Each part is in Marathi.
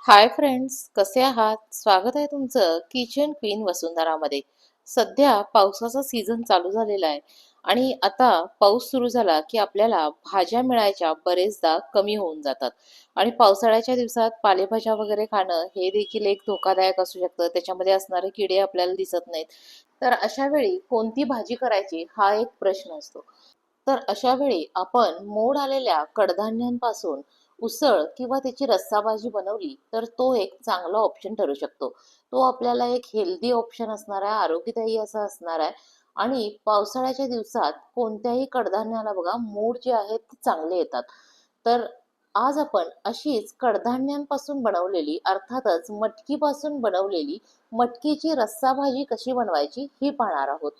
हाय फ्रेंड्स, कसे आहात? स्वागत आहे तुमचं किचन क्वीन वसुंधरामध्ये. सध्या पावसाचा सीझन चालू झालेला आहे आणि आता पाऊस सुरू झाला की आपल्याला भाज्या मिळायच्या बरेचदा कमी होऊन जातात. आणि पावसाळ्याच्या दिवसात पालेभाज्या वगैरे खाणं हे देखील एक धोकादायक असू शकतं. त्याच्यामध्ये असणारे किडे आपल्याला दिसत नाहीत. तर अशा वेळी कोणती भाजी करायची हा एक प्रश्न असतो. तर अशा वेळी आपण मोड आलेल्या कडधान्यांपासून उसळ किंवा त्याची रस्साभाजी बनवली तर तो एक चांगला ऑप्शन ठरू शकतो. तो आपल्याला एक हेल्दी ऑप्शन असणार आहे, आरोग्यदायी असा असणार आहे. आणि पावसाळ्याच्या दिवसात कोणत्याही कडधान्याला बघा मोड जे आहेत ते चांगले येतात. तर आज आपण अशीच कडधान्यांपासून बनवलेली, अर्थातच मटकीपासून बनवलेली मटकीची रस्साभाजी कशी बनवायची ही पाहणार आहोत.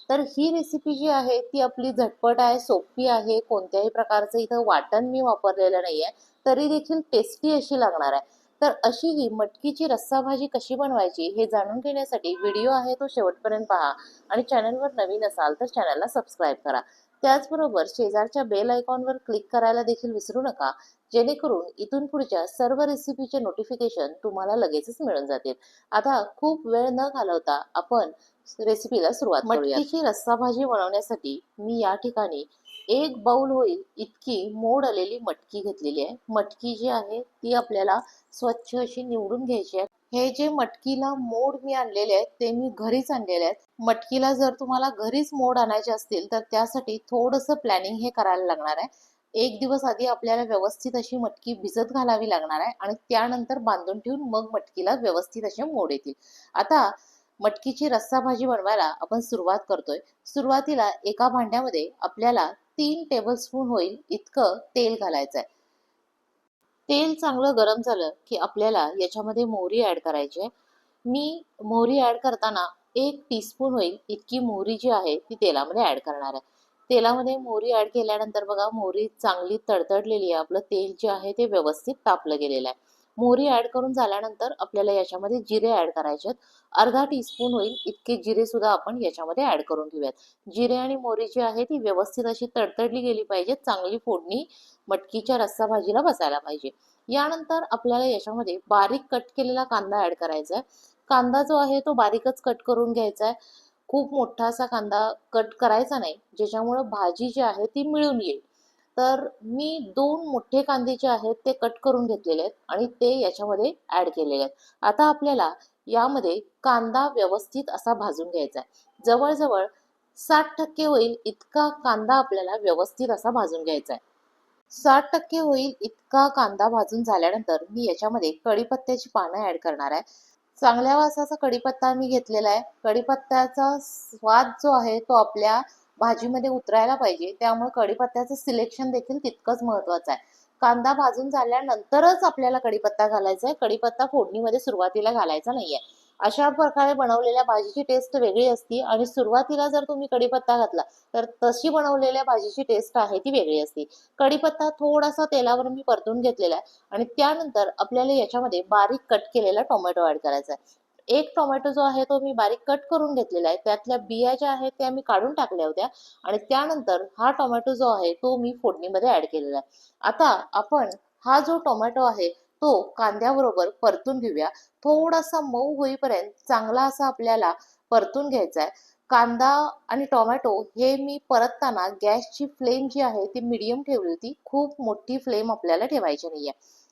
तर ही रेसिपी जी आहे ती आपली झटपट आहे, सोपी आहे. कोणत्याही प्रकारचं इथं वाटण मी वापरलेलं नाहीये, तरी देखील टेस्टी अशी लागणार आहे. तर अशी ही मटकीची रस्साभाजी कशी बनवायची हे जाणून घेण्यासाठी व्हिडिओ आहे तो शेवटपर्यंत पहा. आणि चॅनलवर नवीन असाल तर चॅनलला सबस्क्राईब करा. त्याचबरोबर शेजारच्या बेल आयकॉनवर क्लिक करायला देखील विसरू नका, जेणेकरून इथून पुढच्या सर्व रेसिपीचे नोटिफिकेशन तुम्हाला लगेचच मिळून जातील. आता खूप वेळ न घालवता आपण रेसिपीला सुरुवात करूया. मटकीची रस्साभाजी बनवण्यासाठी मी या ठिकाणी 1 बाउल होईल इतकी मोड आलेली मटकी घेतलेली आहे. मटकी जी आहे ती आपल्याला स्वच्छ अशी निवडून घ्यायची आहे. हे जे मटकीला मोड मी आणलेले आहेत ते मी घरीच आणलेले आहेत. मटकीला जर तुम्हाला घरीच मोड आणायचे असतील तर त्यासाठी थोडंसं प्लॅनिंग हे करायला लागणार आहे. 1 दिवस आधी आपल्याला व्यवस्थित अशी मटकी भिजत घालावी लागणार आहे आणि त्यानंतर बांधून ठेवून मग मटकीला व्यवस्थित असे मोड येतील. आता मटकीची रस्साभाजी बनवायला आपण सुरुवात करतोय. सुरुवातीला एका भांड्यामध्ये आपल्याला 3 टेबलस्पून होईल इतकं तेल घालायचं आहे. तेल चांगलं गरम झालं की आपल्याला याच्यामध्ये मोहरी ऍड करायची आहे. मी मोहरी ऍड करताना 1 टीस्पून होईल इतकी मोहरी जी आहे ती तेलामध्ये ऍड करणार आहे. तेलामध्ये मोहरी ऍड केल्यानंतर बघा मोहरी चांगली तडतडलेली आहे. आपलं तेल जे आहे ते व्यवस्थित तापलं गेलेलं आहे. मोहरी ऍड करून झाल्यानंतर आपल्याला याच्यामध्ये जिरे ऍड करायचे आहेत. अर्धा 1 टीस्पून होईल इतके जिरे सुद्धा आपण याच्यामध्ये ऍड करून घेऊयात. जिरे आणि मोहरी जी आहे ती व्यवस्थित अशी तडतडली गेली पाहिजे. चांगली फोडणी मटकीच्या रस्सा भाजीला बसायला पाहिजे. यानंतर आपल्याला याच्यामध्ये बारीक कट केलेला कांदा ऍड करायचा आहे. कांदा जो आहे तो बारीकच कट करून घ्यायचा आहे. खूप मोठा असा कांदा कट करायचा नाही, ज्याच्यामुळे भाजी जी आहे ती मिळून येईल. तर मी 2 मोठे कांदे जे आहेत ते कट करून घेतलेले आहेत आणि ते याच्यामध्ये ऍड केलेले आहेत. आता आपल्याला यामध्ये कांदा व्यवस्थित असा भाजून घ्यायचा आहे. जवळजवळ 60% होईल इतका कांदा आपल्याला व्यवस्थित असा भाजून घ्यायचा आहे. 60% होईल इतका कांदा भाजून झाल्यानंतर मी याच्यामध्ये कढीपत्त्याची पानं ऍड करणार आहे. चांगल्या वासाचा कढीपत्ता मी घेतलेला आहे. कढीपत्त्याचा स्वाद जो आहे तो आपल्या भाजीमध्ये उतरायला पाहिजे, त्यामुळे कढीपत्त्याचं सिलेक्शन देखील तितकंच महत्वाचं आहे. कांदा भाजून झाल्यानंतरच आपल्याला कढीपत्ता घालायचा आहे. कढीपत्ता फोडणीमध्ये सुरुवातीला घालायचा नाहीये. अशा प्रकारे बनवलेल्या भाजीची टेस्ट वेगळी असते आणि सुरुवातीला जर तुम्ही कढीपत्ता घातला तर तशी बनवलेल्या भाजीची टेस्ट आहे ती वेगळी असते. कढीपत्ता थोडासा तेलावर मी परतून घेतलेला आहे आणि त्यानंतर आपल्याला याच्यामध्ये बारीक कट केलेला टोमॅटो ऍड करायचा आहे. एक टोमॅटो जो आहे तो मी बारीक कट करून घेतलेला आहे. त्यातल्या बिया ज्या आहेत त्या मी काढून टाकल्या होत्या आणि त्यानंतर हा टोमॅटो जो आहे तो मी फोडणीमध्ये ऍड केलेला आहे. आता आपण हा जो टोमॅटो आहे तो कांद्याबरोबर परतून घेऊया. थोडासा मऊ होईपर्यंत चांगला असा आपल्याला परतून घ्यायचा आहे. कांदा आणि टोमॅटो हे मी परतताना गॅसची फ्लेम जी आहे ती मीडियम ठेवली होती. खूप मोठी फ्लेम आपल्याला ठेवायची नाहीये.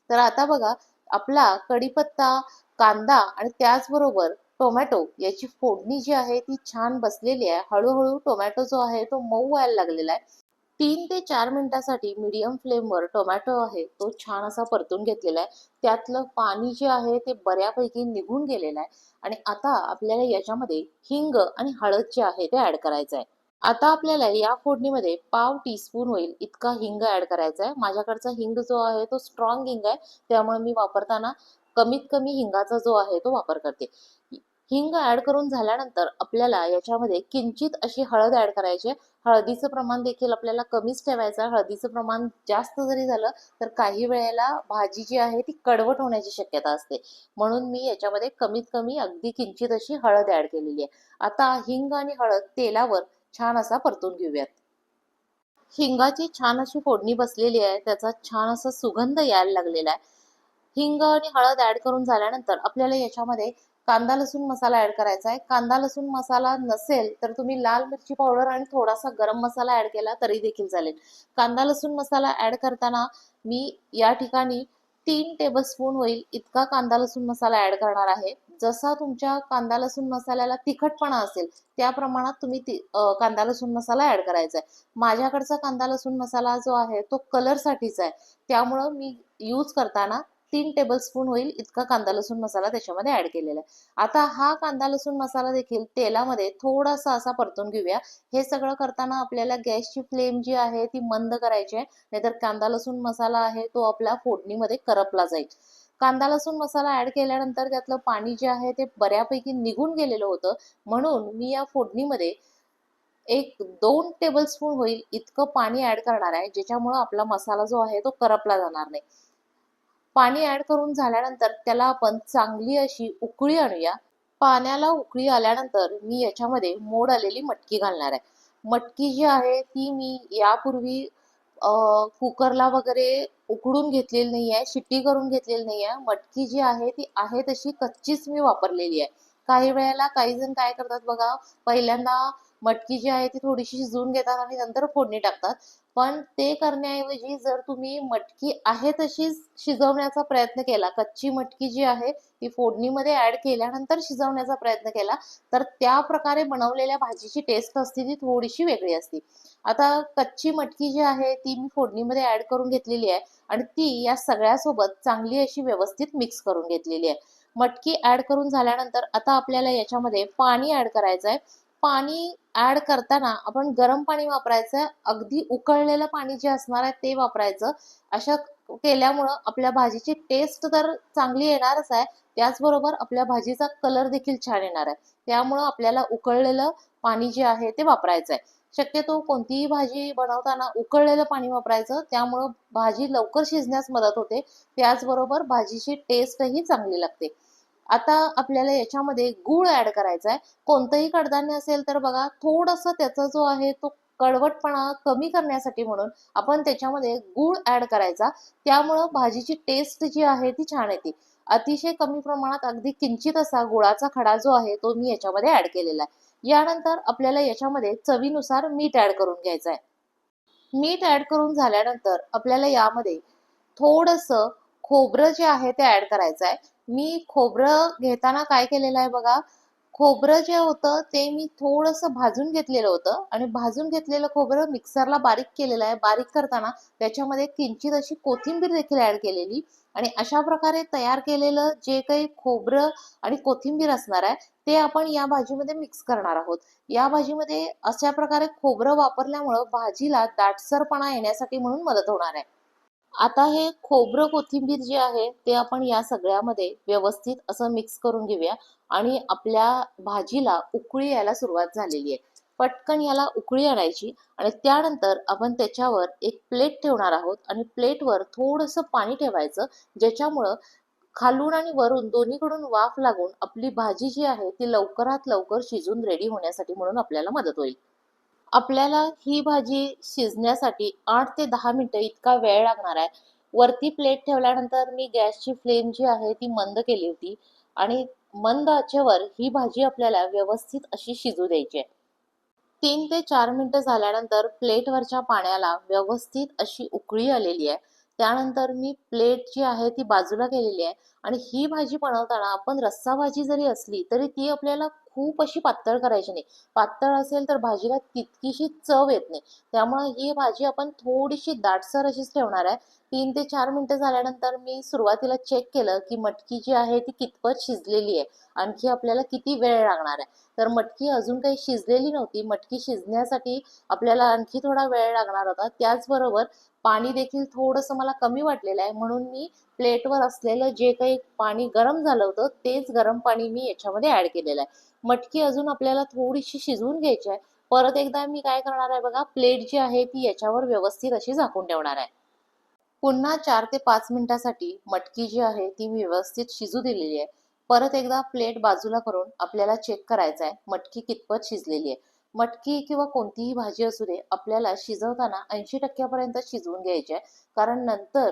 तर आता बघा आपला कढीपत्ता, कांदा आणि त्याचबरोबर टोमॅटो याची फोडणी जी आहे ती छान बसलेली आहे. हळूहळू टोमॅटो जो आहे तो मऊ व्हायला लागलेला आहे. 3 ते 4 मिनिटासाठी मीडियम फ्लेमवर टोमॅटो आहे तो छान असा परतून घेतलेला आहे. त्यातलं पाणी जे आहे ते बऱ्यापैकी निघून गेलेलं आहे. आणि आता आपल्याला याच्यामध्ये हिंग आणि हळद जे आहे ते ऍड करायचं आहे. आता आपल्याला या फोडणीमध्ये पाव 1 टीस्पून होईल इतका हिंग ऍड करायचा आहे. माझ्याकडचा हिंग जो आहे तो स्ट्रॉंग हिंग आहे, त्यामुळे मी वापरताना कमीत कमी हिंगाचा जो आहे तो वापर करते. हिंग ऍड करून झाल्यानंतर आपल्याला याच्यामध्ये किंचित अशी हळद ऍड करायची आहे. हळदीचं प्रमाण देखील आपल्याला कमीच ठेवायचं आहे. हळदीचं प्रमाण जास्त जरी झालं तर काही वेळेला भाजी जी आहे ती कडवट होण्याची शक्यता असते. म्हणून मी याच्यामध्ये कमीत कमी अगदी किंचित अशी हळद ऍड केलेली आहे. आता हिंग आणि हळद तेलावर छान असा परतून घेऊयात. हिंगाची छान अशी फोडणी बसलेली आहे. त्याचा छान असा सुगंध यायला लागलेला आहे. हिंग आणि हळद ऍड करून झाल्यानंतर आपल्याला याच्यामध्ये कांदा लसूण मसाला ऍड करायचा आहे. कांदा लसूण मसाला नसेल तर तुम्ही लाल मिरची पावडर आणि थोडासा गरम मसाला ऍड केला तरी देखील चालेल. कांदा लसूण मसाला ऍड करताना मी या ठिकाणी 3 टेबलस्पून होईल इतका कांदा लसूण मसाला ऍड करणार आहे. जसा तुमच्या कांदा लसूण मसाल्याला तिखटपणा असेल त्या प्रमाणात तुम्ही कांदा लसूण मसाला ऍड करायचा आहे. माझ्याकडचा कांदा लसूण मसाला जो आहे तो कलर साठीच आहे, त्यामुळं मी यूज करताना 3 टेबलस्पून होईल इतका कांदा लसूण मसाला त्याच्यामध्ये ऍड केलेला आहे. आता हा कांदा लसूण मसाला देखील तेलामध्ये थोडासा असा परतून घेऊया. हे सगळं करताना आपल्याला गॅसची फ्लेम जी आहे ती मंद करायची आहे, नाहीतर कांदा लसूण मसाला आहे तो आपल्या फोडणीमध्ये करपला जाईल. कांदा लसूण मसाला ऍड केल्यानंतर त्यातलं पाणी जे आहे ते बऱ्यापैकी निघून गेलेलं होतं, म्हणून मी या फोडणीमध्ये 1-2 टेबलस्पून होईल इतकं पाणी ऍड करणार आहे, ज्याच्यामुळं आपला मसाला जो आहे तो करपला जाणार नाही. पाणी ऍड करून झाल्यानंतर त्याला आपण चांगली अशी उकळी आणूया. पाण्याला उकळी आल्यानंतर मी याच्यामध्ये मोड आलेली मटकी घालणार आहे. मटकी जी आहे ती मी यापूर्वी कुकरला वगैरे उकडून घेतलेली नाही आहे, शिट्टी करून घेतलेली नाही आहे. मटकी जी आहे ती आहे तशी कच्चीच मी वापरलेली आहे. काही वेळेला काही जण काय करतात बघा, पहिल्यांदा मटकी जी आहे ती थोडीशी शिजवून घेतात आणि नंतर फोडणी टाकतात. पण ते करण्याऐवजी जर तुम्ही मटकी आहे तशीच शिजवण्याचा प्रयत्न केला, कच्ची मटकी जी आहे ती फोडणीमध्ये ऍड केल्यानंतर शिजवण्याचा प्रयत्न केला, तर त्या प्रकारे बनवलेल्या भाजीची टेस्ट असते ती थोडीशी वेगळी असते. आता कच्ची मटकी जी आहे ती मी फोडणीमध्ये ऍड करून घेतलेली आहे आणि ती या सगळ्यासोबत चांगली अशी व्यवस्थित मिक्स करून घेतलेली आहे. मटकी ऍड करून झाल्यानंतर आता आपल्याला याच्यामध्ये पाणी ऍड करायचं आहे. पाणी ऍड करताना आपण गरम पाणी वापरायचं आहे, अगदी उकळलेलं पाणी जे असणार आहे ते वापरायचं. अशा केल्यामुळं आपल्या भाजीची टेस्ट तर चांगली येणारच आहे, त्याचबरोबर आपल्या भाजीचा कलर देखील छान येणार आहे. त्यामुळं आपल्याला उकळलेलं पाणी जे आहे ते वापरायचं आहे. शक्यतो कोणतीही भाजी बनवताना उकळलेलं पाणी वापरायचं, त्यामुळं भाजी लवकर शिजण्यास मदत होते, त्याचबरोबर भाजीची टेस्टही चांगली लागते. आता आपल्याला याच्यामध्ये गूळ ऍड करायचा आहे. कोणतंही कडधान्य असेल तर बघा, थोडंसं त्याचा जो आहे तो कडवटपणा कमी करण्यासाठी म्हणून आपण त्याच्यामध्ये गूळ ऍड करायचा. त्यामुळं भाजीची टेस्ट जी आहे ती छान येते. अतिशय कमी प्रमाणात अगदी किंचित असा गुळाचा खडा जो आहे तो मी याच्यामध्ये ऍड केलेला आहे. यानंतर आपल्याला याच्यामध्ये चवीनुसार मीठ ऍड करून घ्यायचं आहे. मीठ ऍड करून झाल्यानंतर आपल्याला यामध्ये थोडंसं खोबरं जे आहे ते ऍड करायचं आहे. मी खोबरं घेताना काय केलेलं आहे बघा, खोबरं जे होतं ते मी थोडंसं भाजून घेतलेलं होतं आणि भाजून घेतलेलं खोबरं मिक्सरला बारीक केलेलं आहे. बारीक करताना त्याच्यामध्ये किंचित अशी कोथिंबीर देखील ऍड केलेली आणि अशा प्रकारे तयार केलेलं जे काही खोबरं आणि कोथिंबीर असणार आहे ते आपण या भाजीमध्ये मिक्स करणार आहोत. या भाजीमध्ये अशा प्रकारे खोबरं वापरल्यामुळं भाजीला दाटसरपणा येण्यासाठी म्हणून मदत होणार आहे. आता हे खोबरं कोथिंबीर जे आहे ते आपण या सगळ्यामध्ये व्यवस्थित असं मिक्स करून घेऊया आणि आपल्या भाजीला उकळी यायला सुरुवात झालेली आहे. पटकन याला उकळी आणायची आणि त्यानंतर आपण त्याच्यावर एक प्लेट ठेवणार आहोत आणि प्लेटवर थोडंसं पाणी ठेवायचं, ज्याच्यामुळं खालून आणि वरून दोन्हीकडून वाफ लागून आपली भाजी जी आहे ती लवकरात लवकर शिजून रेडी होण्यासाठी म्हणून आपल्याला मदत होईल. आपल्याला ही भाजी शिजण्यासाठी 8 ते 10 मिनिटं इतका वेळ लागणार आहे. वरती प्लेट ठेवल्यानंतर मी गॅसची फ्लेम जी आहे ती मंद केली होती आणि मंद आचेवर ही भाजी आपल्याला व्यवस्थित अशी शिजू द्यायची आहे. 3 ते 4 मिनिटं झाल्यानंतर प्लेटवरच्या पाण्याला व्यवस्थित अशी उकळी आलेली आहे. त्यानंतर मी प्लेट जी आहे ती बाजूला केलेली आहे आणि ही भाजी बनवताना आपण रस्सा भाजी जरी असली तरी ती आपल्याला खूप अशी पातळ करायची नाही. पातळ असेल तर भाजीला तितकीशी चव येत नाही. त्यामुळे ही भाजी आपण थोडीशी दाटसर अशीच ठेवणार आहे. 3 ते 4 मिनिटं झाल्यानंतर मी सुरुवातीला चेक केलं की मटकी जी आहे ती कितपत शिजलेली आहे, आणखी आपल्याला किती वेळ लागणार आहे. तर मटकी अजून काही शिजलेली नव्हती. मटकी शिजण्यासाठी आपल्याला आणखी थोडा वेळ लागणार होता. त्याचबरोबर पाणी देखील थोडंसं मला कमी वाटलेलं आहे, म्हणून मी प्लेटवर असलेलं जे काही पाणी गरम झालं होतं तेच गरम पाणी मी याच्यामध्ये ऍड केलेलं आहे. मटकी अजून आपल्याला थोडीशी शिजवून घ्यायची आहे. परत एकदा मी काय करणार आहे बघा, प्लेट जी आहे ती याच्यावर व्यवस्थित अशी झाकून ठेवणार आहे. पुन्हा 4 ते 5 मिनिटासाठी मटकी जी आहे ती मी व्यवस्थित शिजू दिलेली आहे. परत एकदा प्लेट बाजूला करून आपल्याला चेक करायचं आहे मटकी कितपत शिजलेली आहे. मटकी किंवा कोणतीही भाजी असू दे, आपल्याला शिजवताना 80% पर्यंत शिजवून घ्यायची आहे. कारण नंतर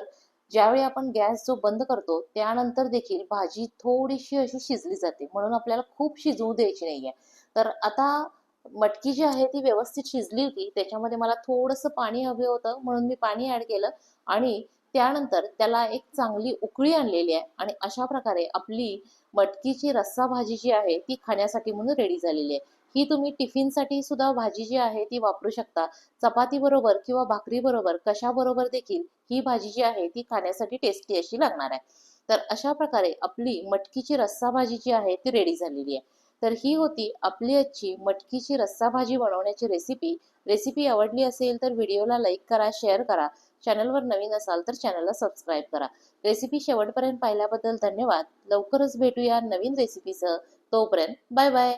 ज्यावेळी आपण गॅस जो बंद करतो त्यानंतर देखील भाजी थोडीशी अशी शिजली जाते, म्हणून आपल्याला खूप शिजवू द्यायची नाहीये. तर आता मटकी जी आहे ती व्यवस्थित शिजली होती, त्याच्यामध्ये मला थोडंसं पाणी हवे होतं म्हणून मी पाणी ऍड केलं आणि त्यानंतर त्याला एक चांगली उकळी आणलेली आहे आणि अशा प्रकारे आपली मटकीची रस्सा भाजी जी आहे ती खाण्यासाठी म्हणून रेडी झालेली आहे. ही तुम्ही टिफिनसाठी सुद्धा भाजी जी आहे ती वापरू शकता. चपाती बरोबर किंवा भाकरी बरोबर कशाबरोबर देखील ही भाजी जी आहे ती खाण्यासाठी टेस्टी अशी लागणार आहे. तर अशा प्रकारे आपली मटकीची रस्सा भाजी जी आहे ती रेडी झालेली आहे. तर ही होती आपली आजची मटकीची रस्सा भाजी बनवण्याची रेसिपी. रेसिपी आवडली असेल तर व्हिडिओला लाईक करा, शेअर करा. चॅनलवर नवीन असाल तर चॅनलला सबस्क्राईब करा. रेसिपी शेवटपर्यंत पाहिल्याबद्दल धन्यवाद. लवकरच भेटूया नवीन रेसिपीसह. तोपर्यंत बाय बाय.